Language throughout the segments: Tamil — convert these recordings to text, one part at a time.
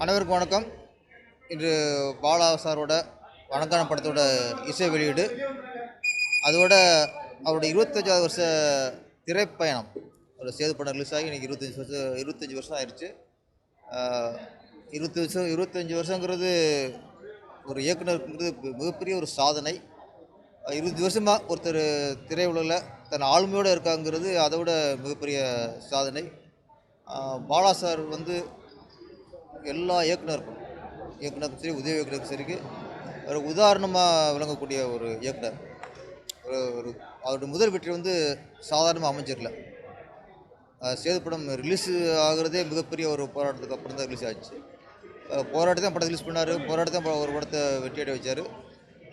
அனைவருக்கும் வணக்கம். இன்று பாலா சாரோட வணங்கான படத்தோட இசை வெளியீடு, அதோட அவருடைய 25வது வருஷ திரைப்பயணம். ஒரு சேது படம் ரிலீஸ் ஆகி இன்றைக்கி 25 வருஷம் ஆயிடுச்சு. 25 வருஷங்கிறது ஒரு இயக்குனருக்குங்கிறது மிகப்பெரிய ஒரு சாதனை. 20 வருஷமாக ஒருத்தர் திரையுலகில் தன் ஆளுமையோடு இருக்காங்கிறது அதை விட மிகப்பெரிய சாதனை. பாலா சார் எல்லா இயக்குனருக்கும் சரி, உதவி இயக்குனருக்கும் சரி, ஒரு உதாரணமாக விளங்கக்கூடிய ஒரு இயக்குனர். ஒரு அவருடைய முதல் வெற்றி சாதாரணமாக அமைஞ்சிடல. சேது படம் ரிலீஸ் ஆகிறதே மிகப்பெரிய ஒரு போராட்டத்துக்கு அப்புறம் தான் ரிலீஸ் ஆச்சு. போராட்டத்தை படம் ரிலீஸ் பண்ணார், போராட்டத்தை ஒரு படத்தை வெற்றியடை வச்சார்.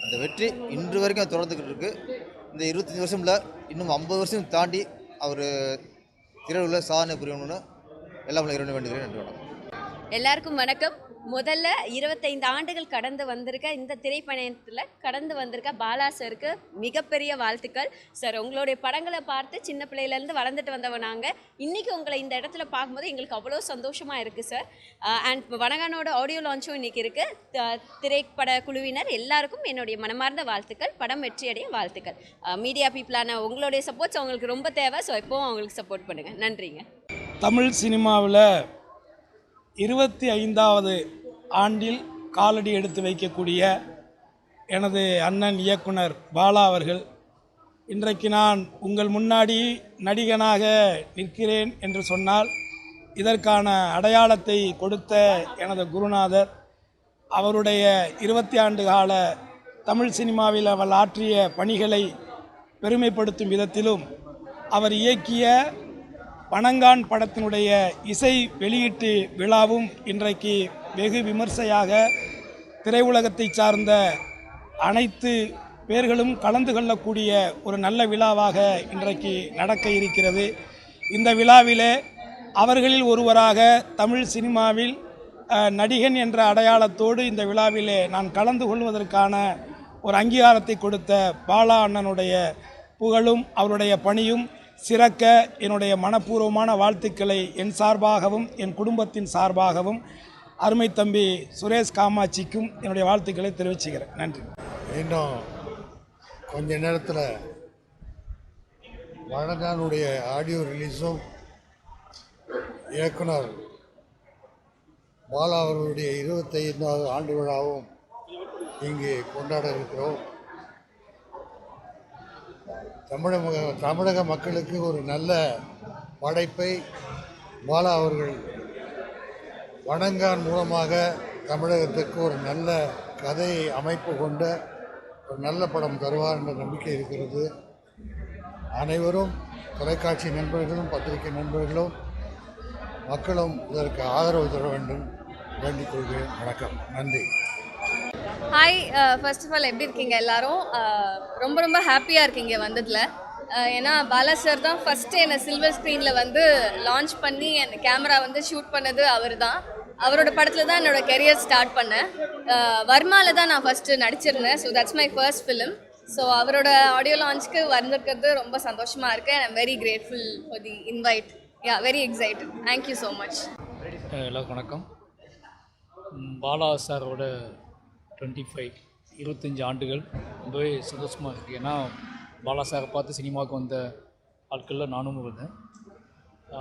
அந்த வெற்றி இன்று வரைக்கும் தொடர்ந்துக்கிட்டு இருக்குது. இந்த 25 வருஷமில் இன்னும் 50 வருஷம் தாண்டி அவர் திரையுலகில் சாதனை புரியணும்னு எல்லாம் இரண்டு வேண்டுகிறேன். நன்றி, வணக்கம். எல்லாருக்கும் வணக்கம். முதல்ல 25 ஆண்டுகள் கடந்து வந்திருக்க இந்த திரைப்பயணத்தில் கடந்து வந்திருக்க பாலா சாருக்கு மிகப்பெரிய வாழ்த்துக்கள் சார். உங்களுடைய படங்களை பார்த்து சின்ன பிள்ளையிலேருந்து வளர்ந்துட்டு வந்தவன் நாங்கள். இன்றைக்கி உங்களை இந்த இடத்துல பார்க்கும்போது எங்களுக்கு அவ்வளோ சந்தோஷமாக இருக்குது சார். அண்ட் வணங்கானோட ஆடியோ லான்ச்சும் இன்றைக்கி இருக்குது. திரைப்பட குழுவினர் எல்லாருக்கும் என்னுடைய மனமார்ந்த வாழ்த்துக்கள். படம் வெற்றியடைய வாழ்த்துக்கள். மீடியா பீப்புளான உங்களுடைய சப்போர்ட்ஸ் அவங்களுக்கு ரொம்ப தேவை. ஸோ எப்போவும் அவங்களுக்கு சப்போர்ட் பண்ணுங்கள். நன்றிங்க. தமிழ் சினிமாவில் 25வது ஆண்டில் காலடி எடுத்து வைக்கக்கூடிய எனது அண்ணன் இயக்குனர் பாலா அவர்கள், இன்றைக்கு நான் உங்கள் முன்னாடி நடிகனாக நிற்கிறேன் என்று சொன்னால் இதற்கான அடையாளத்தை கொடுத்த எனது குருநாதர், அவருடைய 20 ஆண்டு கால தமிழ் சினிமாவில் அவர் ஆற்றிய பணிகளை பெருமைப்படுத்தும் விதத்திலும் அவர் இயக்கிய வணங்கான் படத்தினுடைய இசை வெளியீட்டு விழாவும் இன்றைக்கு வெகு விமர்சையாக திரையுலகத்தை சார்ந்த அனைத்து பேர்களும் கலந்து கொள்ளக்கூடிய ஒரு நல்ல விழாவாக இன்றைக்கு நடக்க இருக்கிறது. இந்த விழாவிலே அவர்களில் ஒருவராக தமிழ் சினிமாவில் நடிகன் என்ற அடையாளத்தோடு இந்த விழாவிலே நான் கலந்து கொள்வதற்கான ஒரு அங்கீகாரத்தை கொடுத்த பாலா அண்ணனுடைய புகழும் அவருடைய பணியும் சிறக்க என்னுடைய மனப்பூர்வமான வாழ்த்துக்களை என் சார்பாகவும் என் குடும்பத்தின் சார்பாகவும் அருமை தம்பி சுரேஷ் காமாட்சிக்கும் என்னுடைய வாழ்த்துக்களை தெரிவிச்சுக்கிறேன். நன்றி. இன்னும் கொஞ்ச நேரத்தில் வணங்கானுடைய ஆடியோ ரிலீஸும் இயக்குனர் பாலா அவர்களுடைய 25வது ஆண்டு விழாவும் இங்கே கொண்டாட இருக்கிறோம். தமிழக மக்களுக்கு ஒரு நல்ல படைப்பை பாலா அவர்கள் வணங்கான் மூலமாக தமிழகத்துக்கு ஒரு நல்ல கதையை அமைப்பு கொண்ட ஒரு நல்ல படம் தருவார் என்ற நம்பிக்கை இருக்கிறது. அனைவரும் தொலைக்காட்சி நண்பர்களும் பத்திரிகை நண்பர்களும் மக்களும் இதற்கு ஆதரவு தர வேண்டும் வேண்டிக் கொள்கிறேன். வணக்கம், நன்றி. ஹாய், ஃபர்ஸ்ட் ஆஃப் ஆல் எப்படி இருக்கீங்க எல்லாரும்? ரொம்ப ரொம்ப ஹாப்பியாக இருக்கீங்க வந்ததில். ஏன்னா பாலா சார் தான் ஃபஸ்ட்டு என்னை சில்வர் ஸ்க்ரீனில் லான்ச் பண்ணி அந்த கேமரா ஷூட் பண்ணது அவர் தான். அவரோட படத்தில் தான் என்னோடய கெரியர் ஸ்டார்ட் பண்ணேன். வர்மாவில் தான் நான் ஃபஸ்ட்டு நடிச்சிருந்தேன். So that's my first film. So அவரோட ஆடியோ லான்ச்சுக்கு வந்திருக்கிறது ரொம்ப சந்தோஷமாக இருக்குது. I am very grateful for the invite. Very excited. Thank you so much. எல்லாருக்கும் வணக்கம். பாலா சாரோட 25 ஆண்டுகள் ரொம்பவே சந்தோஷமாக இருக்குது. ஏன்னா பாலா சாரை பார்த்து சினிமாவுக்கு வந்த ஆட்களில் நானும் இருந்தேன்.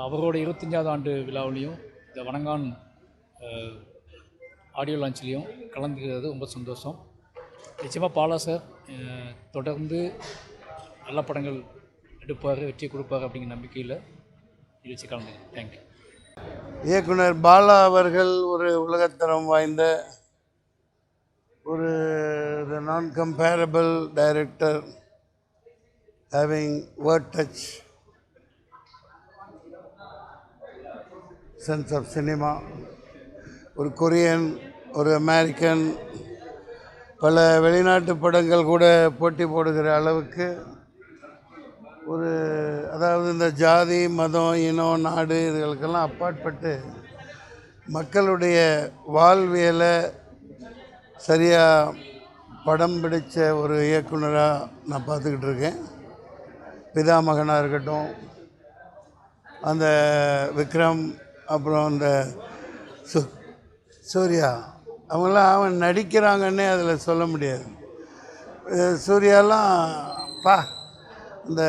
அவரோட 25வது ஆண்டு விழாவிலையும் இந்த வணங்கான் ஆடியோ லான்ச்லேயும் கலந்துக்கிறது ரொம்ப சந்தோஷம். நிச்சயமாக பாலா சார் தொடர்ந்து நல்ல படங்கள் எடுப்பார், வெற்றி கொடுப்பார் அப்படிங்கிற நம்பிக்கையில் நிகழ்ச்சி கலந்துக்கிறேன். தேங்க்யூ. இயக்குனர் பாலா அவர்கள் ஒரு உலகத்தரம் வாய்ந்த ஒரு non-comparable director having word touch sense of cinema. ஒரு கொரியன், ஒரு அமெரிக்கன், பல வெளிநாட்டு படங்கள் கூட போட்டி போடுகிற அளவுக்கு அதாவது இந்த ஜாதி, மதம், இனம், நாடு இதுகளுக்கெல்லாம் அப்பாற்பட்டு மக்களுடைய வாழ்வியலை சரியாக படம் பிடித்த ஒரு இயக்குனராக நான் பார்த்துக்கிட்டு இருக்கேன். பிதாமகனாக இருக்கட்டும், அந்த விக்ரம், அப்புறம் அந்த சூர்யா அவங்களாம் அவன் நடிக்கிறாங்கன்னே அதில் சொல்ல முடியாது. சூர்யாலாம் இந்த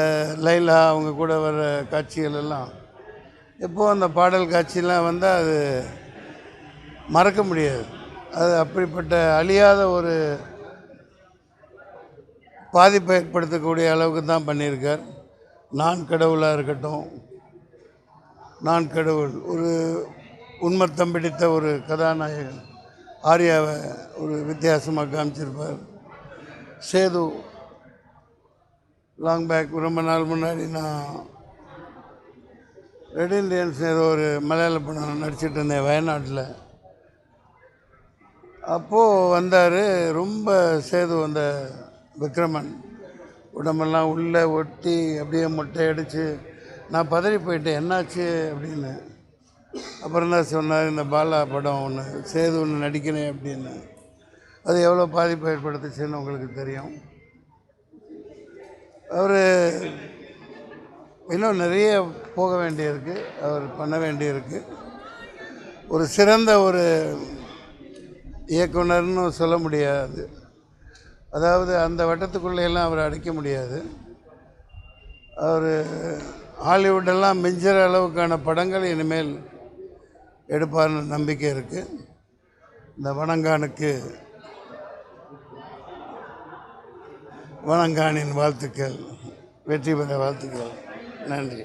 லைலா அவங்க கூட வர காட்சிகள் எல்லாம் எப்போது அந்த பாடல் காட்சியெலாம் வந்தால் அது மறக்க முடியாது. அது அப்படிப்பட்ட அழியாத ஒரு பாதிப்பை ஏற்படுத்தக்கூடிய அளவுக்கு தான் பண்ணியிருக்கார். நான் கடவுளாக இருக்கட்டும், நான் கடவுள் ஒரு உண்மத்தம் பிடித்த ஒரு கதாநாயகன் ஆர்யாவை ஒரு வித்தியாசமாக காமிச்சிருப்பார். சேது லாங் பேக் ரொம்ப நாள் முன்னாடி நான் ரெட் இண்டியன்ஸ் ஏதோ ஒரு மலையாள படம் நடிச்சிட்டு இருந்தேன் வயநாட்டில். அப்போது வந்தார். ரொம்ப சேது அந்த விக்ரமன் உடம்பெல்லாம் உள்ளே ஒட்டி அப்படியே மொட்டை அடித்து நான் பதறி போயிட்டேன், என்னாச்சு அப்படின்னு. அப்புறம் தான் சொன்னார், இந்த பாலா படம் ஒன்று சேது ஒன்று நடிக்கிறேன் அப்படின்னு. அது எவ்வளோ பாதிப்பை ஏற்படுத்துச்சுன்னு உங்களுக்கு தெரியும். அவர் இன்னும் நிறைய போக வேண்டியிருக்கு, அவர் பண்ண வேண்டியிருக்கு. ஒரு சிறந்த ஒரு இயக்குனர்னு சொல்ல முடியாது. அதாவது அந்த வட்டத்துக்குள்ளேயெல்லாம் அவரை அடைக்க முடியாது. அவர் ஹாலிவுட்டெல்லாம் மிஞ்சுற அளவுக்கான படங்கள் இனிமேல் எடுப்பார்னு நம்பிக்கை இருக்குது. இந்த வணங்கானின் வாழ்த்துக்கள், வெற்றி பெற வாழ்த்துக்கள். நன்றி.